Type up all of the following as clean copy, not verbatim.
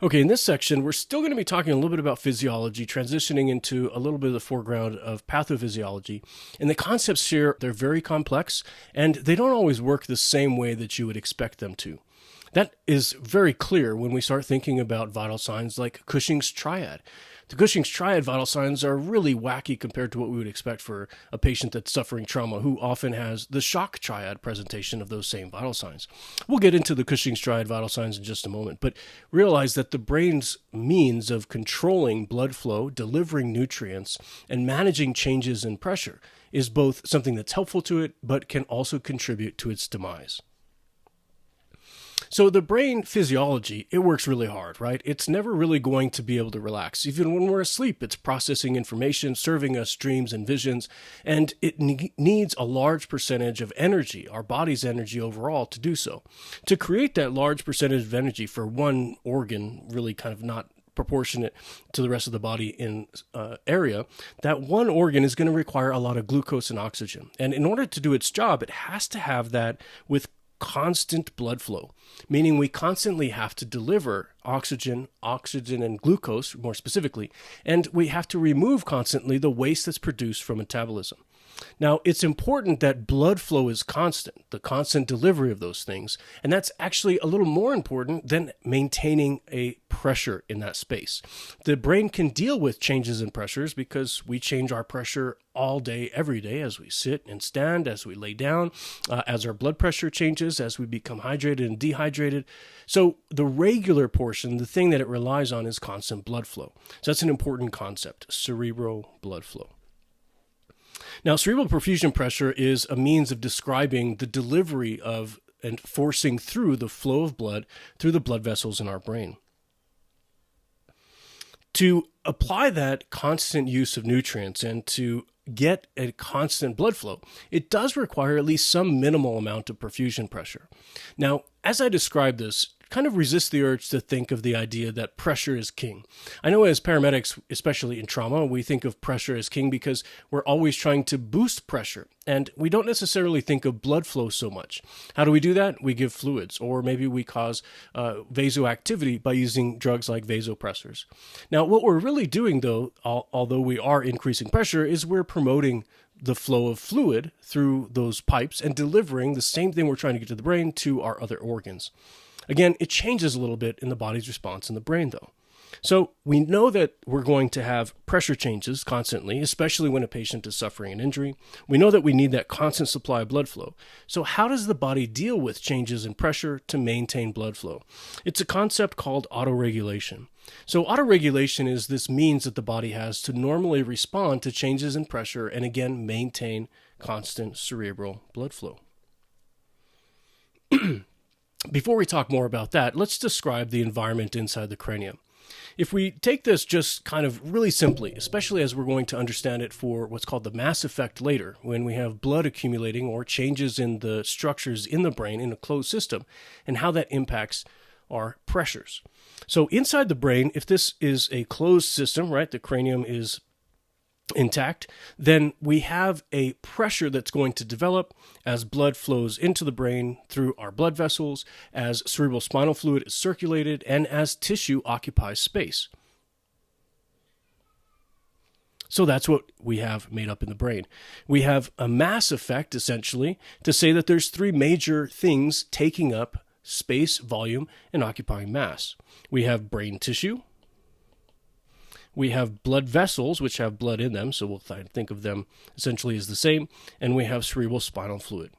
Okay, in this section, we're still going to be talking a little bit about physiology, transitioning into a little bit of the foreground of pathophysiology. And the concepts here, they're very complex, and they don't always work the same way that you would expect them to. That is very clear when we start thinking about vital signs like Cushing's triad. The Cushing's triad vital signs are really wacky compared to what we would expect for a patient that's suffering trauma, who often has the shock triad presentation of those same vital signs. We'll get into the Cushing's triad vital signs in just a moment, but realize that the brain's means of controlling blood flow, delivering nutrients, and managing changes in pressure is both something that's helpful to it, but can also contribute to its demise. So the brain physiology, it works really hard, right? It's never really going to be able to relax. Even when we're asleep, it's processing information, serving us dreams and visions, and it needs a large percentage of energy, our body's energy overall, to do so. To create that large percentage of energy for one organ, really kind of not proportionate to the rest of the body in area, that one organ is going to require a lot of glucose and oxygen. And in order to do its job, it has to have that with constant blood flow, meaning we constantly have to deliver oxygen and glucose more specifically, and we have to remove constantly the waste that's produced from metabolism. Now, it's important that blood flow is constant, the constant delivery of those things, and that's actually a little more important than maintaining a pressure in that space. The brain can deal with changes in pressures because we change our pressure all day, every day, as we sit and stand, as we lay down, as our blood pressure changes, as we become hydrated and dehydrated. So the regular portion, the thing that it relies on, is constant blood flow. So that's an important concept, cerebral blood flow. Now, cerebral perfusion pressure is a means of describing the delivery of and forcing through the flow of blood through the blood vessels in our brain. To apply that constant use of nutrients and to get a constant blood flow, it does require at least some minimal amount of perfusion pressure. Now, as I describe this, kind of resist the urge to think of the idea that pressure is king. I know as paramedics, especially in trauma, we think of pressure as king because we're always trying to boost pressure, and we don't necessarily think of blood flow so much. How do we do that? We give fluids, or maybe we cause vasoactivity by using drugs like vasopressors. Now, what we're really doing, though, although we are increasing pressure, is we're promoting the flow of fluid through those pipes and delivering the same thing we're trying to get to the brain to our other organs. Again, it changes a little bit in the body's response in the brain, though. So we know that we're going to have pressure changes constantly, especially when a patient is suffering an injury. We know that we need that constant supply of blood flow. So how does the body deal with changes in pressure to maintain blood flow? It's a concept called autoregulation. So autoregulation is this means that the body has to normally respond to changes in pressure and again maintain constant cerebral blood flow. Before we talk more about that, let's describe the environment inside the cranium. If we take this just kind of really simply, especially as we're going to understand it for what's called the mass effect later, when we have blood accumulating or changes in the structures in the brain in a closed system, and how that impacts our pressures. So inside the brain, if this is a closed system, right, the cranium is intact, then we have a pressure that's going to develop as blood flows into the brain through our blood vessels, as cerebral spinal fluid is circulated, and as tissue occupies space. So that's what we have made up in the brain. We have a mass effect, essentially, to say that there's three major things taking up space, volume, and occupying mass. We have brain tissue. We have blood vessels, which have blood in them, so we'll think of them essentially as the same, and we have cerebral spinal fluid.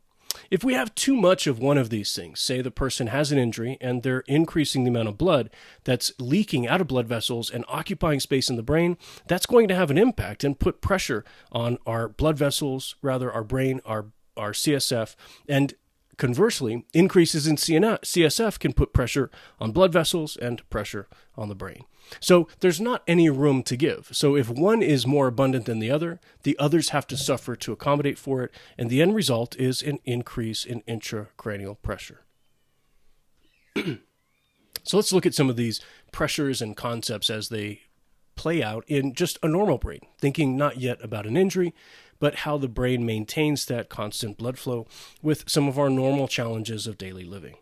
If we have too much of one of these things, say the person has an injury and they're increasing the amount of blood that's leaking out of blood vessels and occupying space in the brain, that's going to have an impact and put pressure on our blood vessels, rather our brain, our CSF, and conversely, increases in CSF can put pressure on blood vessels and pressure on the brain. So there's not any room to give. So if one is more abundant than the others have to suffer to accommodate for it, and the end result is an increase in intracranial pressure. So let's look at some of these pressures and concepts as they play out in just a normal brain, thinking not yet about an injury, but how the brain maintains that constant blood flow with some of our normal challenges of daily living.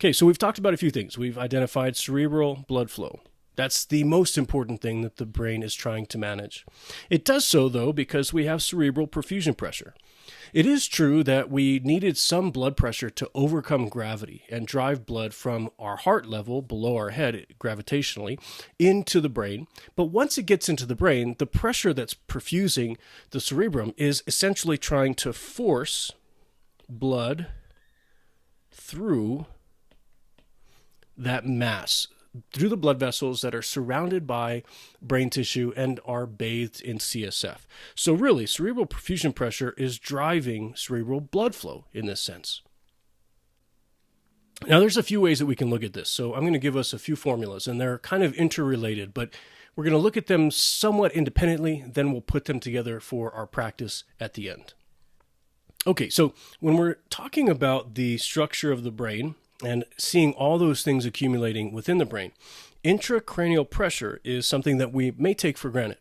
Okay, so we've talked about a few things. We've identified cerebral blood flow. That's the most important thing that the brain is trying to manage. It does so, though, because we have cerebral perfusion pressure. It is true that we needed some blood pressure to overcome gravity and drive blood from our heart level below our head gravitationally into the brain. But once it gets into the brain, the pressure that's perfusing the cerebrum is essentially trying to force blood through that mass, through the blood vessels that are surrounded by brain tissue and are bathed in CSF. So really, cerebral perfusion pressure is driving cerebral blood flow in this sense. Now, there's a few ways that we can look at this. So I'm going to give us a few formulas, and they're kind of interrelated, but we're going to look at them somewhat independently, then we'll put them together for our practice at the end. Okay, so when we're talking about the structure of the brain, and seeing all those things accumulating within the brain, intracranial pressure is something that we may take for granted.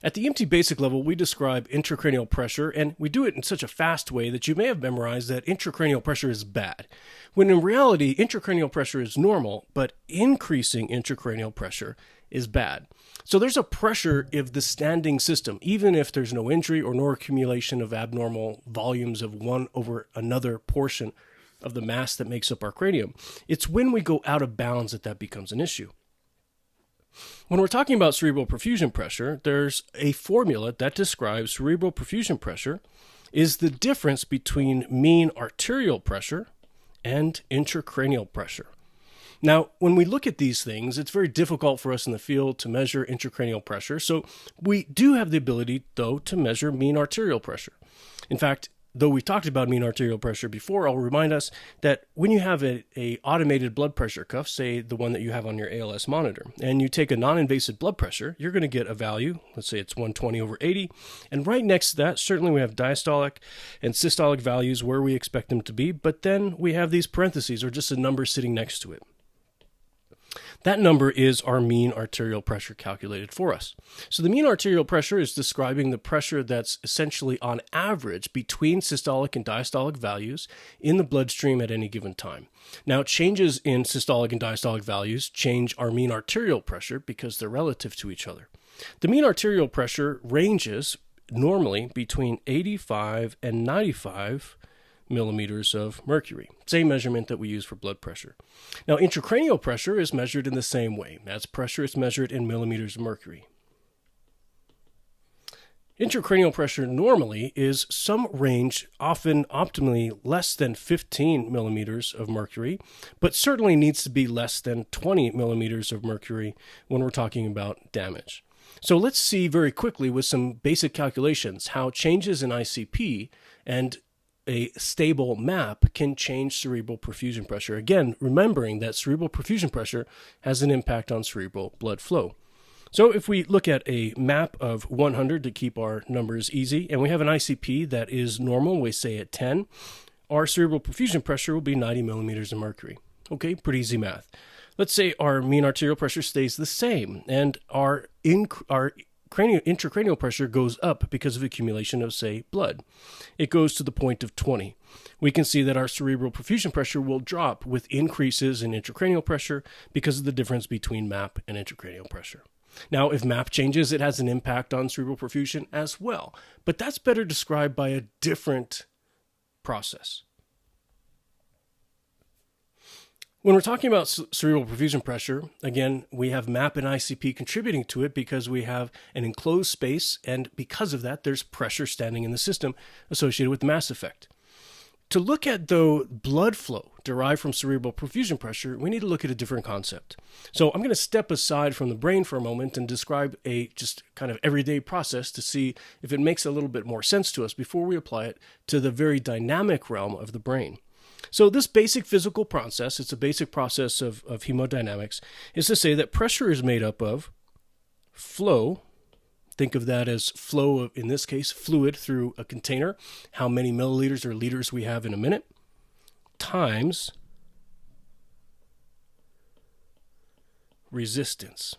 At the EMT basic level, we describe intracranial pressure, and we do it in such a fast way that you may have memorized that intracranial pressure is bad, when in reality, intracranial pressure is normal, but increasing intracranial pressure is bad. So there's a pressure of the standing system, even if there's no injury or no accumulation of abnormal volumes of one over another portion of the mass that makes up our cranium. It's when we go out of bounds that becomes an issue. When we're talking about cerebral perfusion pressure, there's a formula that describes cerebral perfusion pressure is the difference between mean arterial pressure and intracranial pressure. Now, when we look at these things, it's very difficult for us in the field to measure intracranial pressure, so we do have the ability, though, to measure mean arterial pressure. In fact, though we talked about mean arterial pressure before, I'll remind us that when you have a automated blood pressure cuff, say the one that you have on your ALS monitor, and you take a non-invasive blood pressure, you're going to get a value, let's say it's 120/80, and right next to that, certainly we have diastolic and systolic values where we expect them to be, but then we have these parentheses, or just a number sitting next to it. That number is our mean arterial pressure calculated for us. So the mean arterial pressure is describing the pressure that's essentially on average between systolic and diastolic values in the bloodstream at any given time. Now, changes in systolic and diastolic values change our mean arterial pressure because they're relative to each other. The mean arterial pressure ranges normally between 85 and 95 millimeters of mercury, same measurement that we use for blood pressure. Now, intracranial pressure is measured in the same way. As pressure is measured in millimeters of mercury. Intracranial pressure normally is some range, often optimally less than 15 millimeters of mercury, but certainly needs to be less than 20 millimeters of mercury when we're talking about damage. So let's see very quickly with some basic calculations how changes in ICP and a stable map can change cerebral perfusion pressure. Again, remembering that cerebral perfusion pressure has an impact on cerebral blood flow. So if we look at a map of 100 to keep our numbers easy, and we have an ICP that is normal, we say at 10, our cerebral perfusion pressure will be 90 millimeters of mercury. Okay, pretty easy math. Let's say our mean arterial pressure stays the same, and our intracranial pressure goes up because of accumulation of, say, blood. It goes to the point of 20. We can see that our cerebral perfusion pressure will drop with increases in intracranial pressure because of the difference between MAP and intracranial pressure. Now, if MAP changes, it has an impact on cerebral perfusion as well, but that's better described by a different process. When we're talking about cerebral perfusion pressure, again, we have MAP and ICP contributing to it because we have an enclosed space, and because of that, there's pressure standing in the system associated with the mass effect. To look at, though, blood flow derived from cerebral perfusion pressure, we need to look at a different concept. So I'm going to step aside from the brain for a moment and describe a just kind of everyday process to see if it makes a little bit more sense to us before we apply it to the very dynamic realm of the brain. So this basic physical process, it's a basic process of hemodynamics, is to say that pressure is made up of flow. Think of that as flow of, in this case, fluid through a container, how many milliliters or liters we have in a minute, times resistance.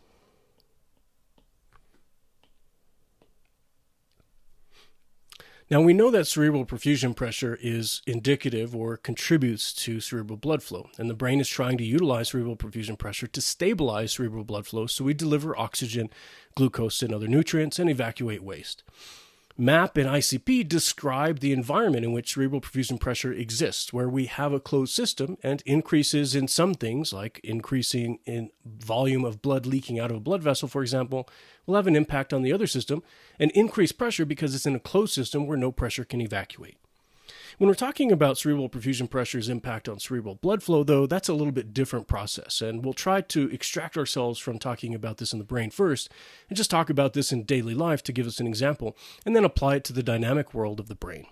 Now, we know that cerebral perfusion pressure is indicative or contributes to cerebral blood flow, and the brain is trying to utilize cerebral perfusion pressure to stabilize cerebral blood flow so we deliver oxygen, glucose, and other nutrients and evacuate waste. MAP and ICP describe the environment in which cerebral perfusion pressure exists, where we have a closed system and increases in some things, like increasing in volume of blood leaking out of a blood vessel, for example, will have an impact on the other system, and increased pressure because it's in a closed system where no pressure can evacuate. When we're talking about cerebral perfusion pressure's impact on cerebral blood flow, though, that's a little bit different process, and we'll try to extract ourselves from talking about this in the brain first, and just talk about this in daily life to give us an example, and then apply it to the dynamic world of the brain.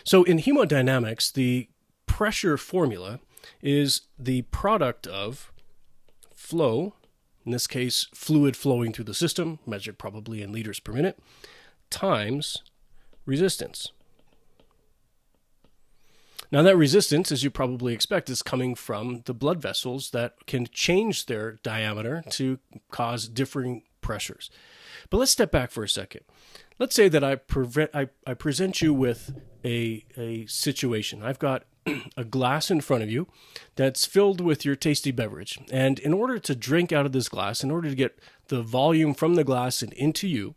So in hemodynamics, the pressure formula is the product of flow, in this case, fluid flowing through the system, measured probably in liters per minute, times resistance. Now, that resistance, as you probably expect, is coming from the blood vessels that can change their diameter to cause differing pressures. But let's step back for a second. Let's say that I present you with a situation. I've got a glass in front of you that's filled with your tasty beverage. And in order to drink out of this glass, in order to get the volume from the glass and into you,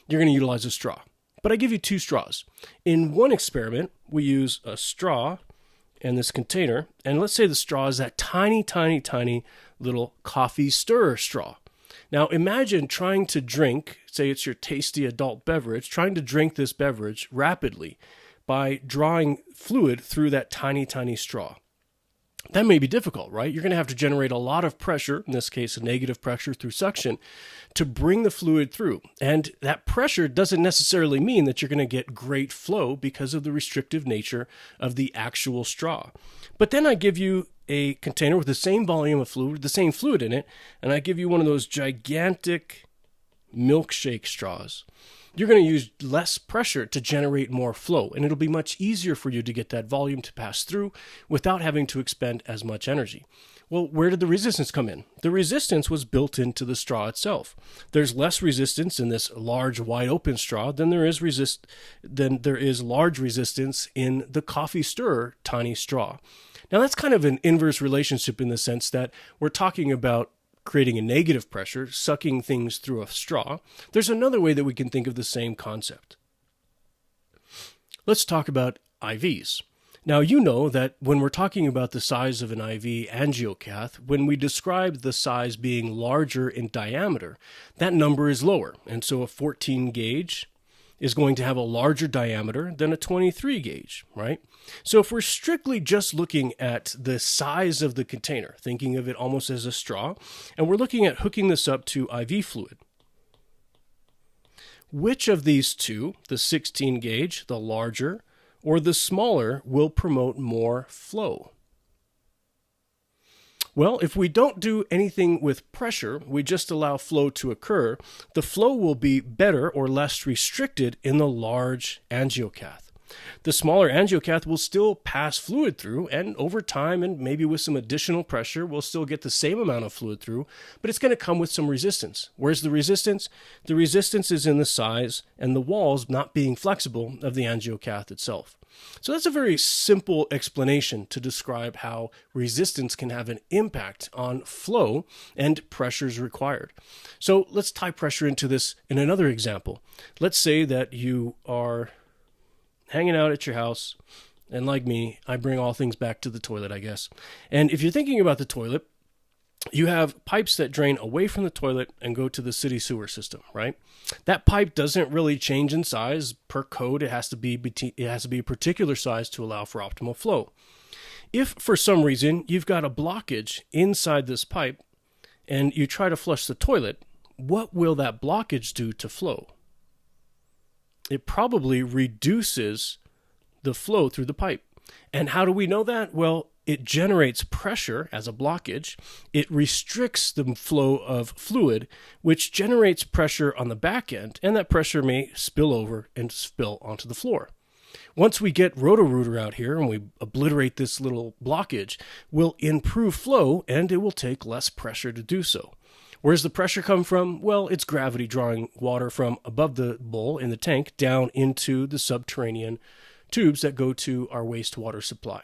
you're going to utilize a straw. But I give you two straws. In one experiment, we use a straw and this container, and let's say the straw is that tiny, tiny, tiny little coffee stirrer straw. Now imagine trying to drink, say it's your tasty adult beverage, trying to drink this beverage rapidly by drawing fluid through that tiny, tiny straw. That may be difficult, right? You're going to have to generate a lot of pressure, in this case, a negative pressure through suction, to bring the fluid through. And that pressure doesn't necessarily mean that you're going to get great flow because of the restrictive nature of the actual straw. But then I give you a container with the same volume of fluid, the same fluid in it, and I give you one of those gigantic milkshake straws. You're going to use less pressure to generate more flow, and it'll be much easier for you to get that volume to pass through without having to expend as much energy. Well, where did the resistance come in? The resistance was built into the straw itself. There's less resistance in this large, wide open straw than there is large resistance in the coffee stirrer tiny straw. Now, that's kind of an inverse relationship in the sense that we're talking about creating a negative pressure, sucking things through a straw. There's another way that we can think of the same concept. Let's talk about IVs. Now, you know that when we're talking about the size of an IV angiocath, when we describe the size being larger in diameter, that number is lower. And so a 14 gauge is going to have a larger diameter than a 23 gauge, right? So if we're strictly just looking at the size of the container, thinking of it almost as a straw, and we're looking at hooking this up to IV fluid, which of these two, the 16 gauge, the larger, or the smaller, will promote more flow? Well, if we don't do anything with pressure, we just allow flow to occur, the flow will be better or less restricted in the large angiocath. The smaller angiocath will still pass fluid through, and over time and maybe with some additional pressure, we'll still get the same amount of fluid through, but it's going to come with some resistance. Where's the resistance? The resistance is in the size and the walls not being flexible of the angiocath itself. So that's a very simple explanation to describe how resistance can have an impact on flow and pressures required. So let's tie pressure into this in another example. Let's say that you are hanging out at your house, and like me, I bring all things back to the toilet, I guess. And if you're thinking about the toilet, you have pipes that drain away from the toilet and go to the city sewer system, right? That pipe doesn't really change in size. Per code, it has to be a particular size to allow for optimal flow. If for some reason you've got a blockage inside this pipe and you try to flush the toilet, what will that blockage do to flow? It probably reduces the flow through the pipe. And how do we know that? Well, it generates pressure as a blockage. It restricts the flow of fluid, which generates pressure on the back end, and that pressure may spill over and spill onto the floor. Once we get Roto-Rooter out here and we obliterate this little blockage, we'll improve flow, and it will take less pressure to do so. Where's the pressure come from? Well, it's gravity drawing water from above the bowl in the tank down into the subterranean tubes that go to our wastewater supply.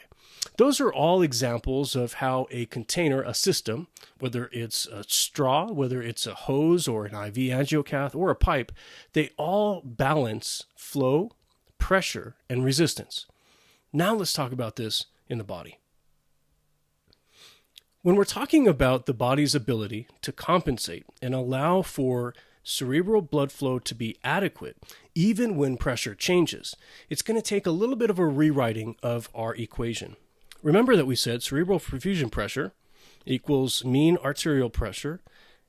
Those are all examples of how a container, a system, whether it's a straw, whether it's a hose or an IV angiocath or a pipe, they all balance flow, pressure, and resistance. Now let's talk about this in the body. When we're talking about the body's ability to compensate and allow for cerebral blood flow to be adequate, even when pressure changes, it's going to take a little bit of a rewriting of our equation. Remember that we said cerebral perfusion pressure equals mean arterial pressure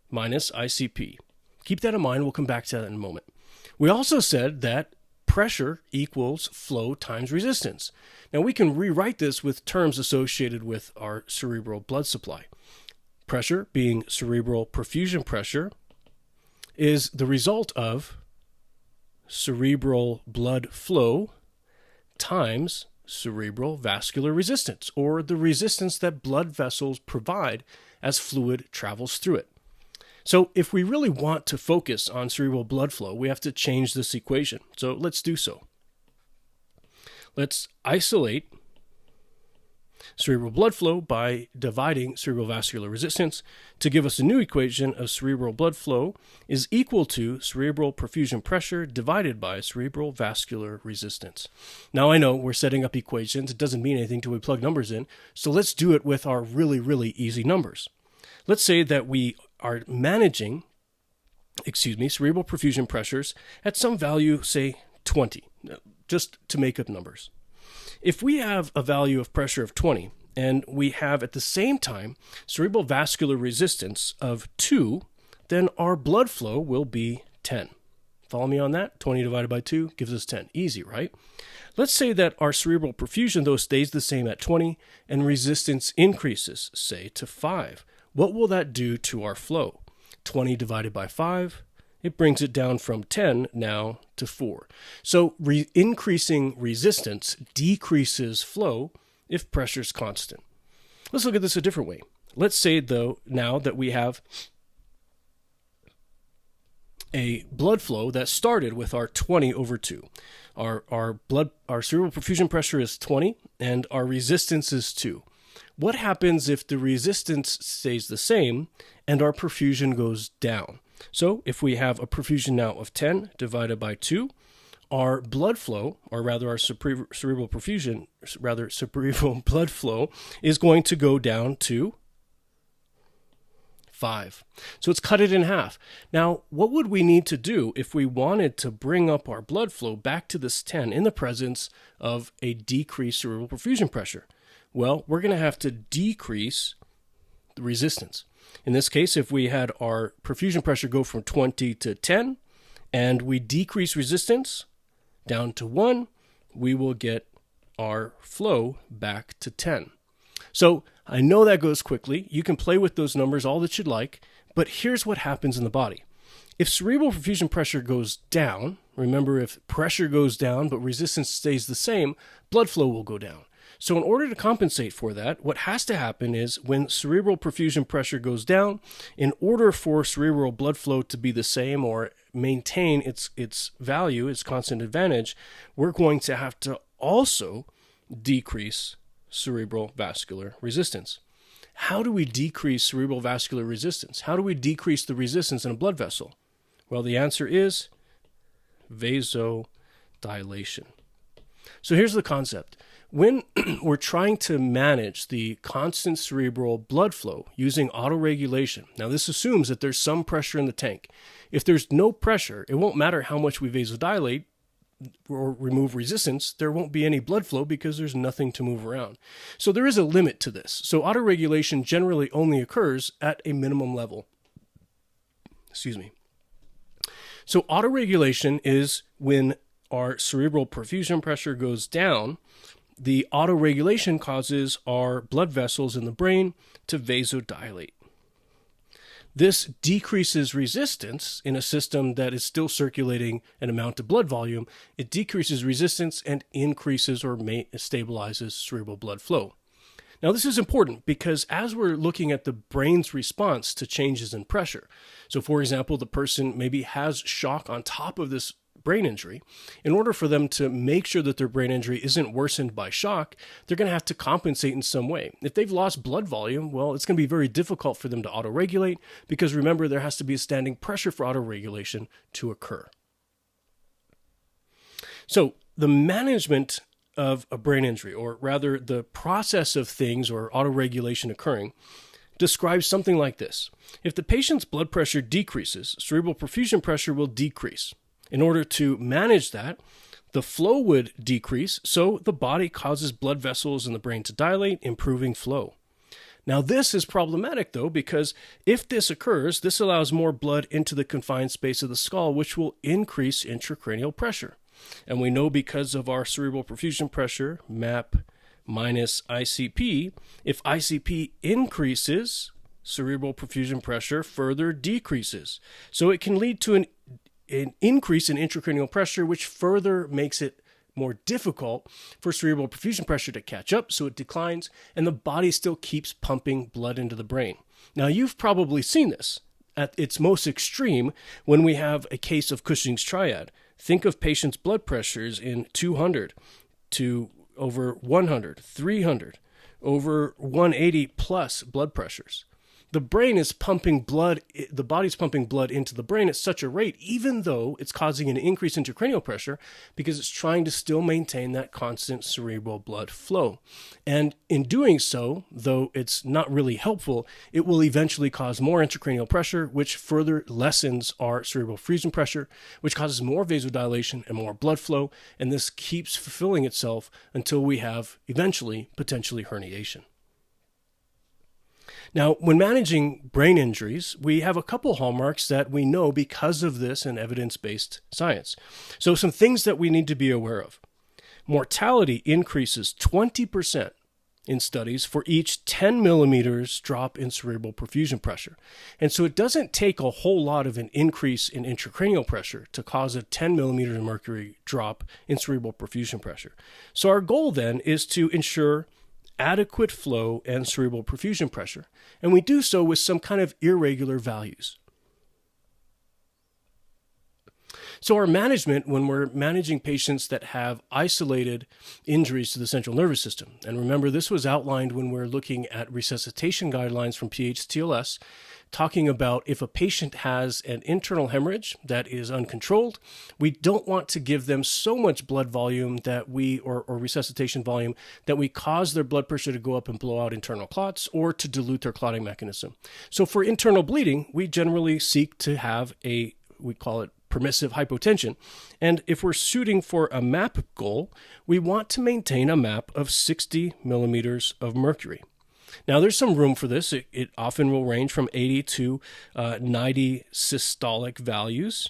minus ICP. Keep that in mind. We'll come back to that in a moment. We also said that pressure equals flow times resistance. Now we can rewrite this with terms associated with our cerebral blood supply. Pressure, being cerebral perfusion pressure, is the result of cerebral blood flow times cerebral vascular resistance, or the resistance that blood vessels provide as fluid travels through it. So if we really want to focus on cerebral blood flow, we have to change this equation. So let's do so. Let's isolate cerebral blood flow by dividing cerebral vascular resistance to give us a new equation of cerebral blood flow is equal to cerebral perfusion pressure divided by cerebral vascular resistance. Now I know we're setting up equations. It doesn't mean anything until we plug numbers in. So let's do it with our really, really easy numbers. Let's say that we are managing, cerebral perfusion pressures at some value, say 20, just to make up numbers. If we have a value of pressure of 20 and we have at the same time cerebral vascular resistance of 2, then our blood flow will be 10. Follow me on that? 20 divided by 2 gives us 10. Easy, right? Let's say that our cerebral perfusion, though, stays the same at 20 and resistance increases, say, to 5. What will that do to our flow? 20 divided by 5, it brings it down from 10 now to 4. So increasing resistance decreases flow if pressure is constant. Let's look at this a different way. Let's say, though, now that we have a blood flow that started with our 20 over 2. Our cerebral perfusion pressure is 20 and our resistance is 2. What happens if the resistance stays the same and our perfusion goes down? So if we have a perfusion now of 10 divided by 2, our blood flow, or rather our cerebral blood flow, is going to go down to 5. So it's cut it in half. Now, what would we need to do if we wanted to bring up our blood flow back to this 10 in the presence of a decreased cerebral perfusion pressure? Well, we're going to have to decrease the resistance. In this case, if we had our perfusion pressure go from 20 to 10 and we decrease resistance down to 1, we will get our flow back to 10. So I know that goes quickly. You can play with those numbers all that you'd like, but here's what happens in the body. If cerebral perfusion pressure goes down, remember if pressure goes down but resistance stays the same, blood flow will go down. So in order to compensate for that, what has to happen is when cerebral perfusion pressure goes down, in order for cerebral blood flow to be the same or maintain its value, its constant advantage, we're going to have to also decrease cerebral vascular resistance. How do we decrease cerebral vascular resistance? How do we decrease the resistance in a blood vessel? Well, the answer is vasodilation. So here's the concept. When we're trying to manage the constant cerebral blood flow using autoregulation, now this assumes that there's some pressure in the tank. If there's no pressure, it won't matter how much we vasodilate or remove resistance, there won't be any blood flow because there's nothing to move around. So there is a limit to this. So autoregulation generally only occurs at a minimum level. So autoregulation is when our cerebral perfusion pressure goes down. The autoregulation causes our blood vessels in the brain to vasodilate. This decreases resistance in a system that is still circulating an amount of blood volume. It decreases resistance and increases or stabilizes cerebral blood flow. Now, this is important because as we're looking at the brain's response to changes in pressure, so for example, the person maybe has shock on top of this brain injury. In order for them to make sure that their brain injury isn't worsened by shock, they're going to have to compensate in some way. If they've lost blood volume, well, it's going to be very difficult for them to autoregulate because remember, there has to be a standing pressure for autoregulation to occur. So the management of a brain injury, or rather the process of things or autoregulation occurring, describes something like this. If the patient's blood pressure decreases, cerebral perfusion pressure will decrease. In order to manage that, the flow would decrease, so the body causes blood vessels in the brain to dilate, improving flow. Now, this is problematic, though, because if this occurs, this allows more blood into the confined space of the skull, which will increase intracranial pressure. And we know because of our cerebral perfusion pressure, MAP minus ICP, if ICP increases, cerebral perfusion pressure further decreases. So it can lead to an increase in intracranial pressure, which further makes it more difficult for cerebral perfusion pressure to catch up, so it declines, and the body still keeps pumping blood into the brain. Now, you've probably seen this at its most extreme when we have a case of Cushing's triad. Think of patients' blood pressures in 200 to over 100, 300, over 180 plus blood pressures. The brain is pumping blood, the body's pumping blood into the brain at such a rate, even though it's causing an increase in intracranial pressure because it's trying to still maintain that constant cerebral blood flow. And in doing so, though it's not really helpful, it will eventually cause more intracranial pressure, which further lessens our cerebral perfusion pressure, which causes more vasodilation and more blood flow. And this keeps fulfilling itself until we have eventually potentially herniation. Now, when managing brain injuries, we have a couple hallmarks that we know because of this in evidence-based science. So some things that we need to be aware of. Mortality increases 20% in studies for each 10 millimeters drop in cerebral perfusion pressure. And so it doesn't take a whole lot of an increase in intracranial pressure to cause a 10 millimeters of mercury drop in cerebral perfusion pressure. So our goal then is to ensure adequate flow and cerebral perfusion pressure, and we do so with some kind of irregular values. So our management, when we're managing patients that have isolated injuries to the central nervous system, and remember this was outlined when we're looking at resuscitation guidelines from PHTLS, talking about if a patient has an internal hemorrhage that is uncontrolled, we don't want to give them so much blood volume that or resuscitation volume that we cause their blood pressure to go up and blow out internal clots or to dilute their clotting mechanism. So for internal bleeding, we generally seek to have we call it permissive hypotension. And if we're shooting for a MAP goal, we want to maintain a MAP of 60 millimeters of mercury. Now, there's some room for this. It often will range from 80 to 90 systolic values.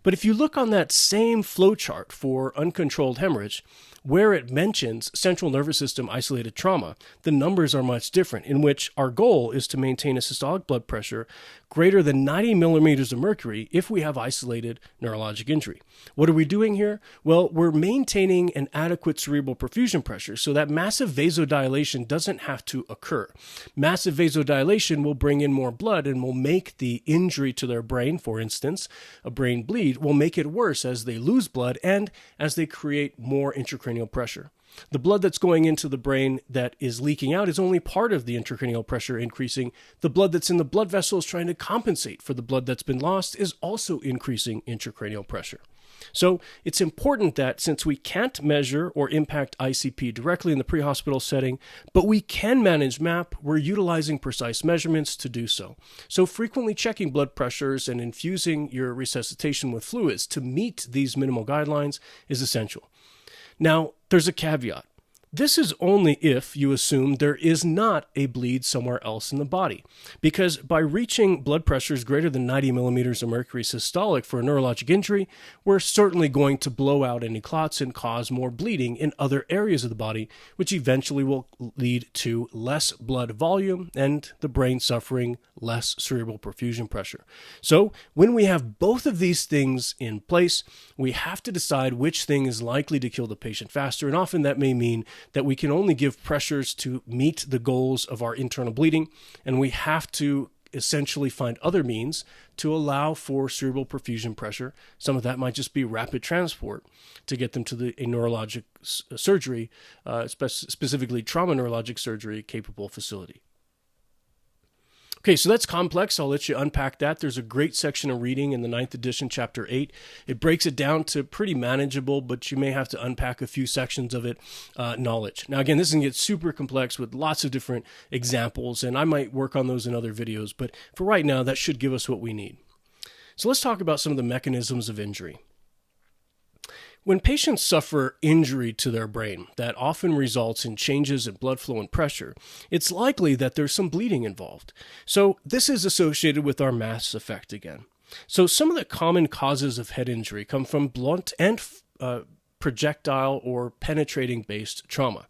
But if you look on that same flow chart for uncontrolled hemorrhage, where it mentions central nervous system isolated trauma, the numbers are much different, in which our goal is to maintain a systolic blood pressure greater than 90 millimeters of mercury if we have isolated neurologic injury. What are we doing here? Well, we're maintaining an adequate cerebral perfusion pressure so that massive vasodilation doesn't have to occur. Massive vasodilation will bring in more blood and will make the injury to their brain, for instance, a brain bleed, will make it worse as they lose blood and as they create more intracranial pressure. The blood that's going into the brain that is leaking out is only part of the intracranial pressure increasing. The blood that's in the blood vessels trying to compensate for the blood that's been lost is also increasing intracranial pressure. So it's important that since we can't measure or impact ICP directly in the pre-hospital setting, but we can manage MAP, we're utilizing precise measurements to do so. So frequently checking blood pressures and infusing your resuscitation with fluids to meet these minimal guidelines is essential. Now, there's a caveat. This is only if you assume there is not a bleed somewhere else in the body, because by reaching blood pressures greater than 90 millimeters of mercury systolic for a neurologic injury, we're certainly going to blow out any clots and cause more bleeding in other areas of the body, which eventually will lead to less blood volume and the brain suffering less cerebral perfusion pressure. So when we have both of these things in place, we have to decide which thing is likely to kill the patient faster, and often that may mean that we can only give pressures to meet the goals of our internal bleeding, and we have to essentially find other means to allow for cerebral perfusion pressure. Some of that might just be rapid transport to get them to a neurologic surgery, specifically trauma neurologic surgery capable facility. Okay, so that's complex. I'll let you unpack that. There's a great section of reading in the 9th edition, chapter 8. It breaks it down to pretty manageable, but you may have to unpack a few sections of it, knowledge. Now, again, this can get super complex with lots of different examples, and I might work on those in other videos, but for right now, that should give us what we need. So let's talk about some of the mechanisms of injury. When patients suffer injury to their brain that often results in changes in blood flow and pressure, it's likely that there's some bleeding involved. So this is associated with our mass effect again. So some of the common causes of head injury come from blunt and projectile or penetrating based trauma.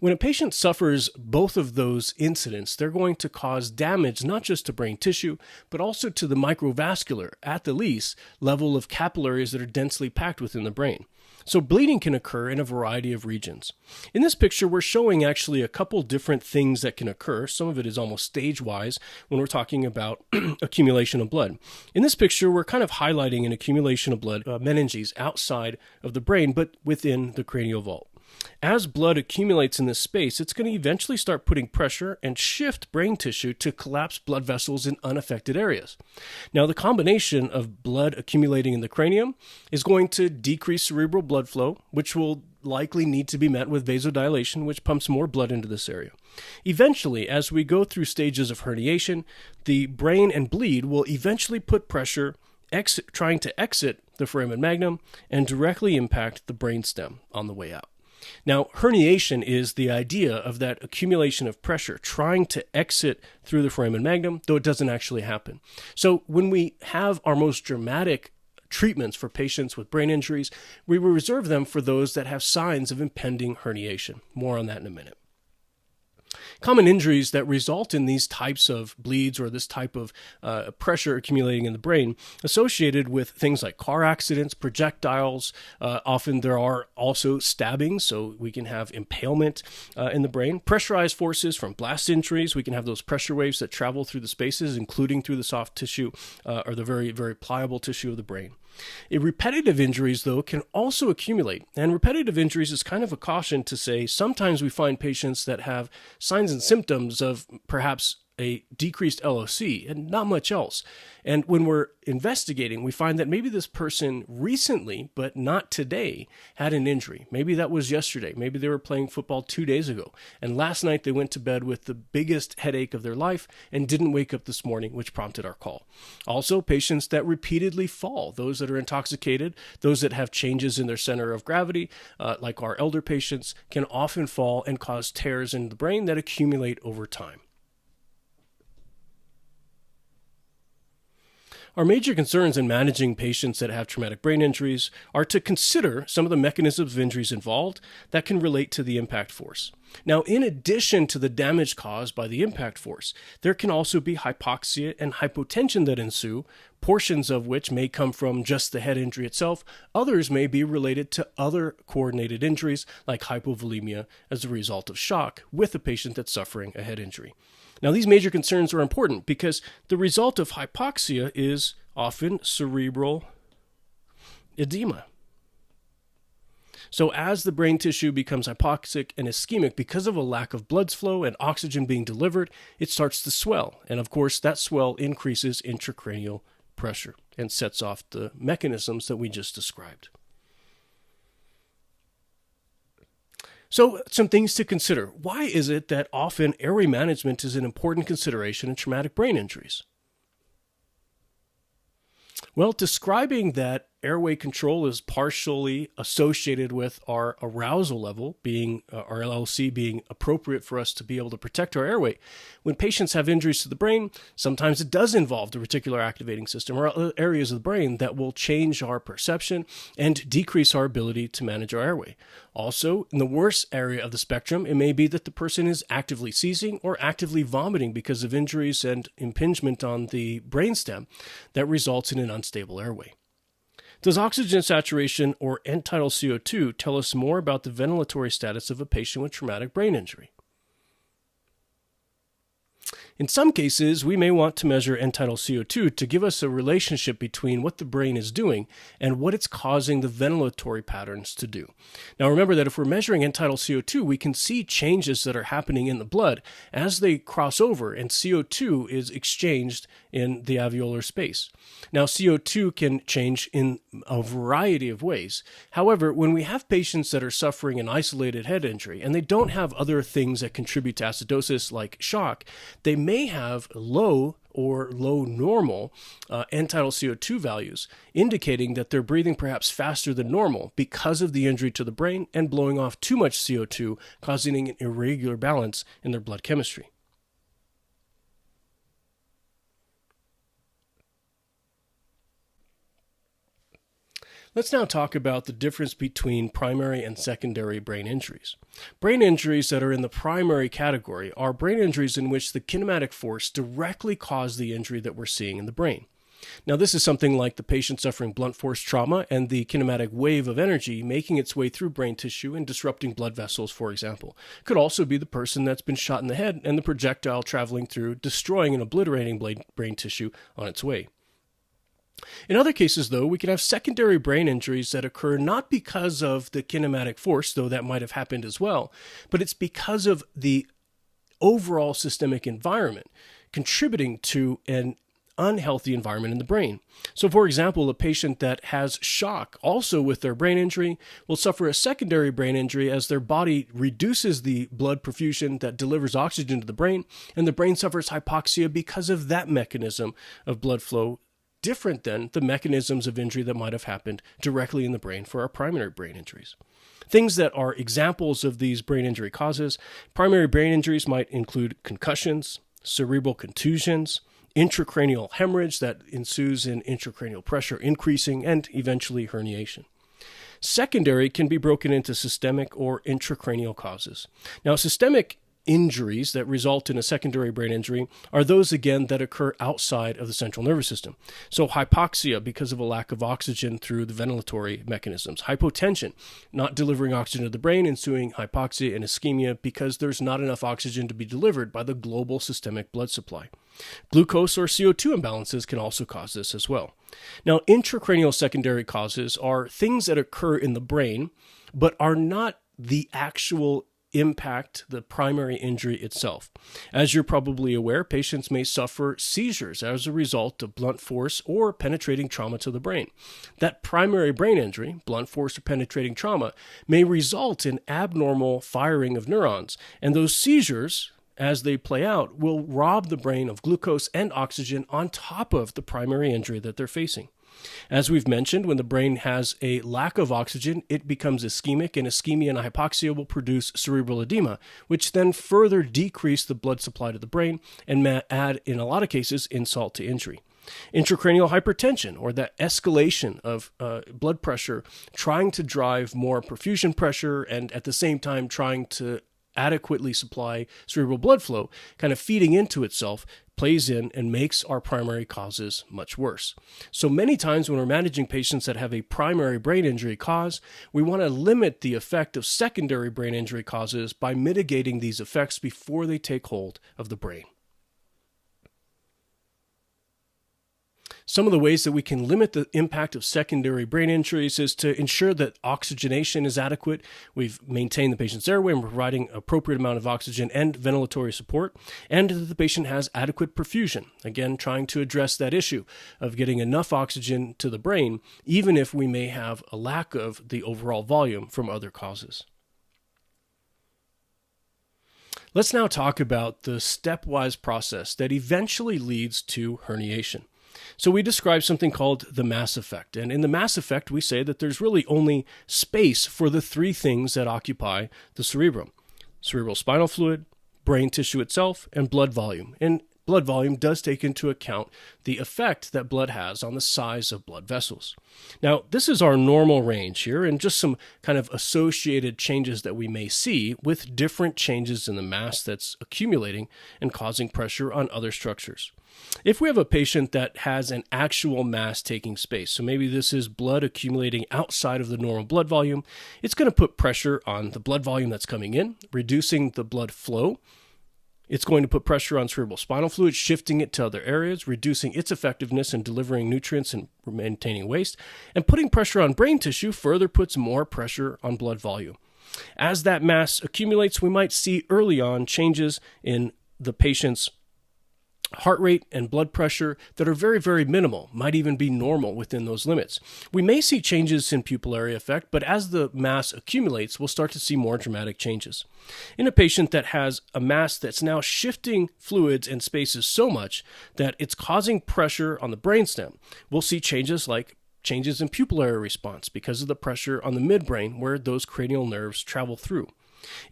When a patient suffers both of those incidents, they're going to cause damage not just to brain tissue, but also to the microvascular, at the least, level of capillaries that are densely packed within the brain. So bleeding can occur in a variety of regions. In this picture, we're showing actually a couple different things that can occur. Some of it is almost stage-wise when we're talking about accumulation of blood. In this picture, we're kind of highlighting an accumulation of blood, meninges, outside of the brain, but within the cranial vault. As blood accumulates in this space, it's going to eventually start putting pressure and shift brain tissue to collapse blood vessels in unaffected areas. Now, the combination of blood accumulating in the cranium is going to decrease cerebral blood flow, which will likely need to be met with vasodilation, which pumps more blood into this area. Eventually, as we go through stages of herniation, the brain and bleed will eventually put pressure trying to exit the foramen magnum and directly impact the brainstem on the way out. Now, herniation is the idea of that accumulation of pressure trying to exit through the foramen magnum, though it doesn't actually happen. So when we have our most dramatic treatments for patients with brain injuries, we will reserve them for those that have signs of impending herniation. More on that in a minute. Common injuries that result in these types of bleeds or this type of pressure accumulating in the brain associated with things like car accidents, projectiles. Often there are also stabbings, so we can have impalement in the brain. Pressurized forces from blast injuries. We can have those pressure waves that travel through the spaces, including through the soft tissue or the very, very pliable tissue of the brain. Repetitive injuries, though, can also accumulate. And repetitive injuries is kind of a caution to say sometimes we find patients that have signs and symptoms of perhaps a decreased LOC and not much else. And when we're investigating, we find that maybe this person recently, but not today, had an injury. Maybe that was yesterday. Maybe they were playing football 2 days ago. And last night they went to bed with the biggest headache of their life and didn't wake up this morning, which prompted our call. Also, patients that repeatedly fall, those that are intoxicated, those that have changes in their center of gravity, like our elder patients, can often fall and cause tears in the brain that accumulate over time. Our major concerns in managing patients that have traumatic brain injuries are to consider some of the mechanisms of injuries involved that can relate to the impact force. Now, in addition to the damage caused by the impact force, there can also be hypoxia and hypotension that ensue, portions of which may come from just the head injury itself. Others may be related to other coordinated injuries like hypovolemia as a result of shock with a patient that's suffering a head injury. Now, these major concerns are important because the result of hypoxia is often cerebral edema. So as the brain tissue becomes hypoxic and ischemic because of a lack of blood flow and oxygen being delivered, it starts to swell. And of course, that swell increases intracranial pressure and sets off the mechanisms that we just described. So some things to consider. Why is it that often airway management is an important consideration in traumatic brain injuries? Well, describing that airway control is partially associated with our arousal level being, our LLC being appropriate for us to be able to protect our airway. When patients have injuries to the brain, sometimes it does involve the reticular activating system or other areas of the brain that will change our perception and decrease our ability to manage our airway. Also, in the worst area of the spectrum, it may be that the person is actively seizing or actively vomiting because of injuries and impingement on the brainstem that results in an unstable airway. Does oxygen saturation or end-tidal CO2 tell us more about the ventilatory status of a patient with traumatic brain injury? In some cases, we may want to measure end-tidal CO2 to give us a relationship between what the brain is doing and what it's causing the ventilatory patterns to do. Now remember that if we're measuring end-tidal CO2, we can see changes that are happening in the blood as they cross over and CO2 is exchanged in the alveolar space. Now CO2 can change in a variety of ways. However, when we have patients that are suffering an isolated head injury and they don't have other things that contribute to acidosis like shock, they may have low or low normal end-tidal CO2 values, indicating that they're breathing perhaps faster than normal because of the injury to the brain and blowing off too much CO2, causing an irregular balance in their blood chemistry. Let's now talk about the difference between primary and secondary brain injuries. Brain injuries that are in the primary category are brain injuries in which the kinematic force directly caused the injury that we're seeing in the brain. Now, this is something like the patient suffering blunt force trauma and the kinematic wave of energy making its way through brain tissue and disrupting blood vessels, for example. It could also be the person that's been shot in the head and the projectile traveling through, destroying and obliterating brain tissue on its way. In other cases, though, we can have secondary brain injuries that occur not because of the kinematic force, though that might have happened as well, but it's because of the overall systemic environment contributing to an unhealthy environment in the brain. So, for example, a patient that has shock also with their brain injury will suffer a secondary brain injury as their body reduces the blood perfusion that delivers oxygen to the brain, and the brain suffers hypoxia because of that mechanism of blood flow, different than the mechanisms of injury that might have happened directly in the brain for our primary brain injuries. Things that are examples of these brain injury causes: primary brain injuries might include concussions, cerebral contusions, intracranial hemorrhage that ensues in intracranial pressure increasing, and eventually herniation. Secondary can be broken into systemic or intracranial causes. Now, systemic injuries that result in a secondary brain injury are those, again, that occur outside of the central nervous system. So hypoxia because of a lack of oxygen through the ventilatory mechanisms. Hypotension, not delivering oxygen to the brain, ensuing hypoxia and ischemia because there's not enough oxygen to be delivered by the global systemic blood supply. Glucose or CO2 imbalances can also cause this as well. Now, intracranial secondary causes are things that occur in the brain but are not the actual impact the primary injury itself. As you're probably aware, patients may suffer seizures as a result of blunt force or penetrating trauma to the brain. That primary brain injury, blunt force or penetrating trauma, may result in abnormal firing of neurons, and those seizures, as they play out, will rob the brain of glucose and oxygen on top of the primary injury that they're facing. As we've mentioned, when the brain has a lack of oxygen, it becomes ischemic, and ischemia and hypoxia will produce cerebral edema, which then further decrease the blood supply to the brain and may add, in a lot of cases, insult to injury. Intracranial hypertension, or that escalation of blood pressure, trying to drive more perfusion pressure and at the same time trying to adequately supply cerebral blood flow, kind of feeding into itself, plays in and makes our primary causes much worse. So many times when we're managing patients that have a primary brain injury cause, we want to limit the effect of secondary brain injury causes by mitigating these effects before they take hold of the brain. Some of the ways that we can limit the impact of secondary brain injuries is to ensure that oxygenation is adequate. We've maintained the patient's airway and we're providing appropriate amount of oxygen and ventilatory support, and that the patient has adequate perfusion. Again, trying to address that issue of getting enough oxygen to the brain, even if we may have a lack of the overall volume from other causes. Let's now talk about the stepwise process that eventually leads to herniation. So we describe something called the mass effect. And in the mass effect, we say that there's really only space for the three things that occupy the cerebrum: cerebral spinal fluid, brain tissue itself, and blood volume. And blood volume does take into account the effect that blood has on the size of blood vessels. Now, this is our normal range here, and just some kind of associated changes that we may see with different changes in the mass that's accumulating and causing pressure on other structures. If we have a patient that has an actual mass taking space, so maybe this is blood accumulating outside of the normal blood volume, it's going to put pressure on the blood volume that's coming in, reducing the blood flow. It's going to put pressure on cerebral spinal fluid, shifting it to other areas, reducing its effectiveness in delivering nutrients and maintaining waste, and putting pressure on brain tissue further puts more pressure on blood volume. As that mass accumulates, we might see early on changes in the patient's heart rate and blood pressure that are very, very minimal, might even be normal within those limits. We may see changes in pupillary effect, but as the mass accumulates, we'll start to see more dramatic changes. In a patient that has a mass that's now shifting fluids and spaces so much that it's causing pressure on the brainstem, we'll see changes like changes in pupillary response because of the pressure on the midbrain where those cranial nerves travel through.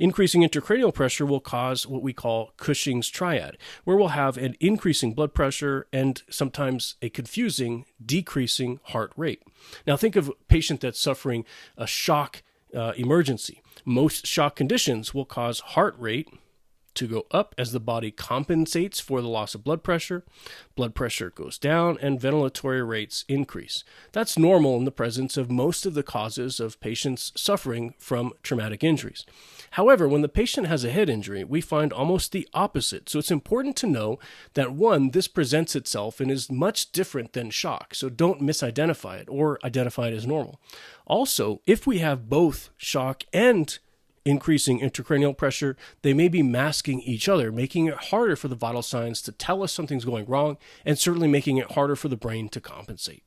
Increasing intracranial pressure will cause what we call Cushing's triad, where we'll have an increasing blood pressure and sometimes a confusing decreasing heart rate. Now think of a patient that's suffering a shock emergency. Most shock conditions will cause heart rate to go up as the body compensates for the loss of blood pressure goes down, and ventilatory rates increase. That's normal in the presence of most of the causes of patients suffering from traumatic injuries. However, when the patient has a head injury, we find almost the opposite. So it's important to know that one, this presents itself and is much different than shock. So don't misidentify it or identify it as normal. Also, if we have both shock and increasing intracranial pressure, they may be masking each other, making it harder for the vital signs to tell us something's going wrong, and certainly making it harder for the brain to compensate.